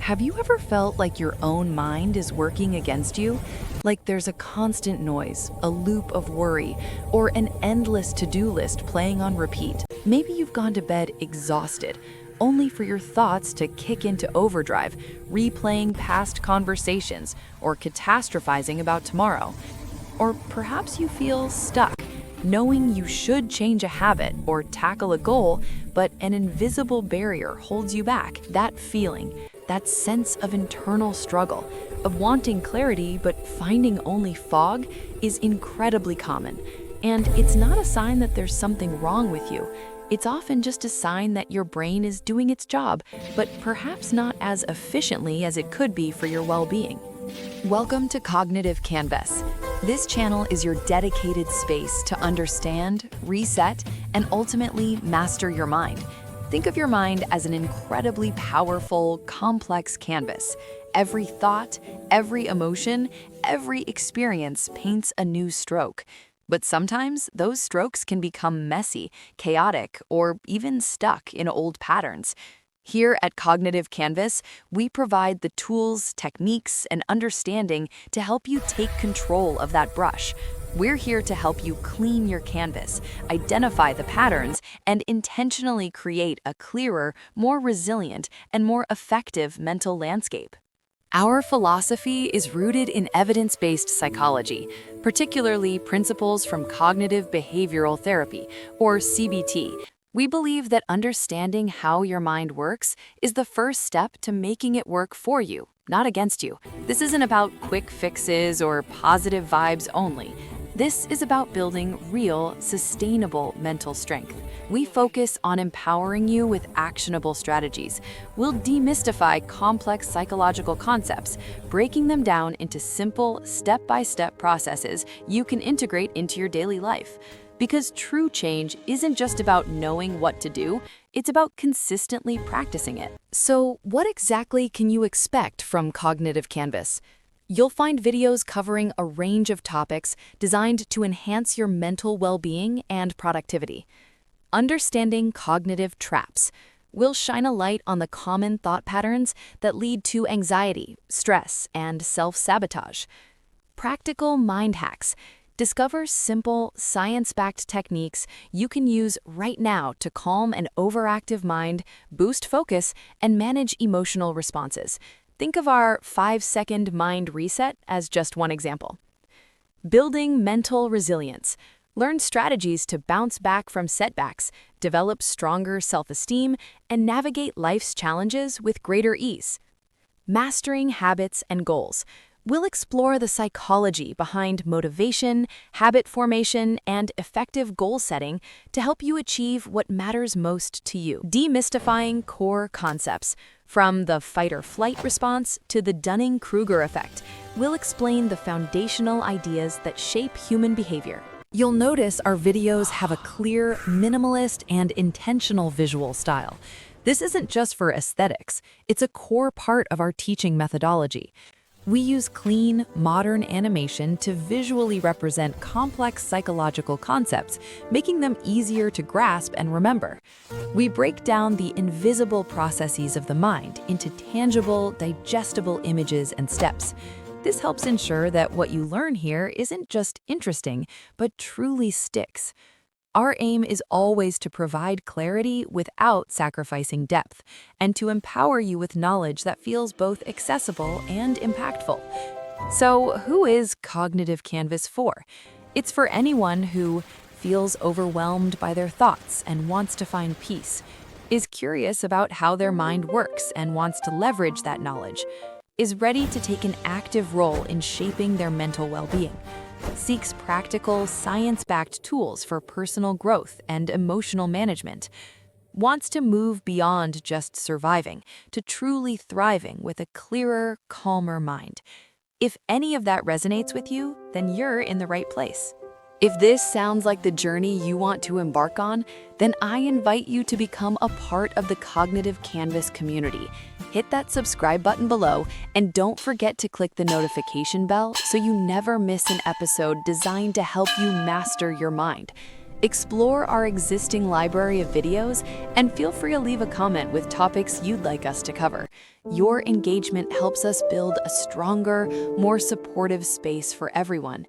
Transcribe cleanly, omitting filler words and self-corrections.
Have you ever felt like your own mind is working against you? Like there's a constant noise, a loop of worry, or an endless to-do list playing on repeat? Maybe you've gone to bed exhausted, only for your thoughts to kick into overdrive, replaying past conversations or catastrophizing about tomorrow. Or perhaps you feel stuck, knowing you should change a habit or tackle a goal, but an invisible barrier holds you back. That feeling, that sense of internal struggle, of wanting clarity but finding only fog, is incredibly common. And it's not a sign that there's something wrong with you. It's often just a sign that your brain is doing its job, but perhaps not as efficiently as it could be for your well-being. Welcome to Cognitive Canvas. This channel is your dedicated space to understand, reset, and ultimately master your mind. Think of your mind as an incredibly powerful, complex canvas. Every thought, every emotion, every experience paints a new stroke. But sometimes those strokes can become messy, chaotic, or even stuck in old patterns. Here at Cognitive Canvas, we provide the tools, techniques, and understanding to help you take control of that brush. We're here to help you clean your canvas, identify the patterns, and intentionally create a clearer, more resilient, and more effective mental landscape. Our philosophy is rooted in evidence-based psychology, particularly principles from cognitive behavioral therapy, or CBT. We believe that understanding how your mind works is the first step to making it work for you, not against you. This isn't about quick fixes or positive vibes only. This is about building real, sustainable mental strength. We focus on empowering you with actionable strategies. We'll demystify complex psychological concepts, breaking them into simple, step-by-step processes you can integrate into your daily life. Because true change isn't just about knowing what to do, it's about consistently practicing it. So, what exactly can you expect from Cognitive Canvas? You'll find videos covering a range of topics designed to enhance your mental well-being and productivity. Understanding cognitive traps. We'll shine a light on the common thought patterns that lead to anxiety, stress, and self-sabotage. Practical mind hacks. Discover simple, science-backed techniques you can use right now to calm an overactive mind, boost focus, and manage emotional responses. Think of our 5-second mind reset as just one example. Building mental resilience. Learn strategies to bounce back from setbacks, develop stronger self-esteem, and navigate life's challenges with greater ease. Mastering habits and goals. We'll explore the psychology behind motivation, habit formation, and effective goal setting to help you achieve what matters most to you. Demystifying core concepts. From the fight-or-flight response to the Dunning-Kruger effect, we'll explain the foundational ideas that shape human behavior. You'll notice our videos have a clear, minimalist, and intentional visual style. This isn't just for aesthetics, it's a core part of our teaching methodology. We use clean, modern animation to visually represent complex psychological concepts, making them easier to grasp and remember. We break down the invisible processes of the mind into tangible, digestible images and steps. This helps ensure that what you learn here isn't just interesting, but truly sticks. Our aim is always to provide clarity without sacrificing depth, and to empower you with knowledge that feels both accessible and impactful. So, who is Cognitive Canvas for? It's for anyone who feels overwhelmed by their thoughts and wants to find peace, is curious about how their mind works and wants to leverage that knowledge, is ready to take an active role in shaping their mental well-being, seeks practical, science-backed tools for personal growth and emotional management, wants to move beyond just surviving to truly thriving with a clearer, calmer mind. If any of that resonates with you, then you're in the right place. If this sounds like the journey you want to embark on, then I invite you to become a part of the Cognitive Canvas community. Hit that subscribe button below, and don't forget to click the notification bell so you never miss an episode designed to help you master your mind. Explore our existing library of videos and feel free to leave a comment with topics you'd like us to cover. Your engagement helps us build a stronger, more supportive space for everyone.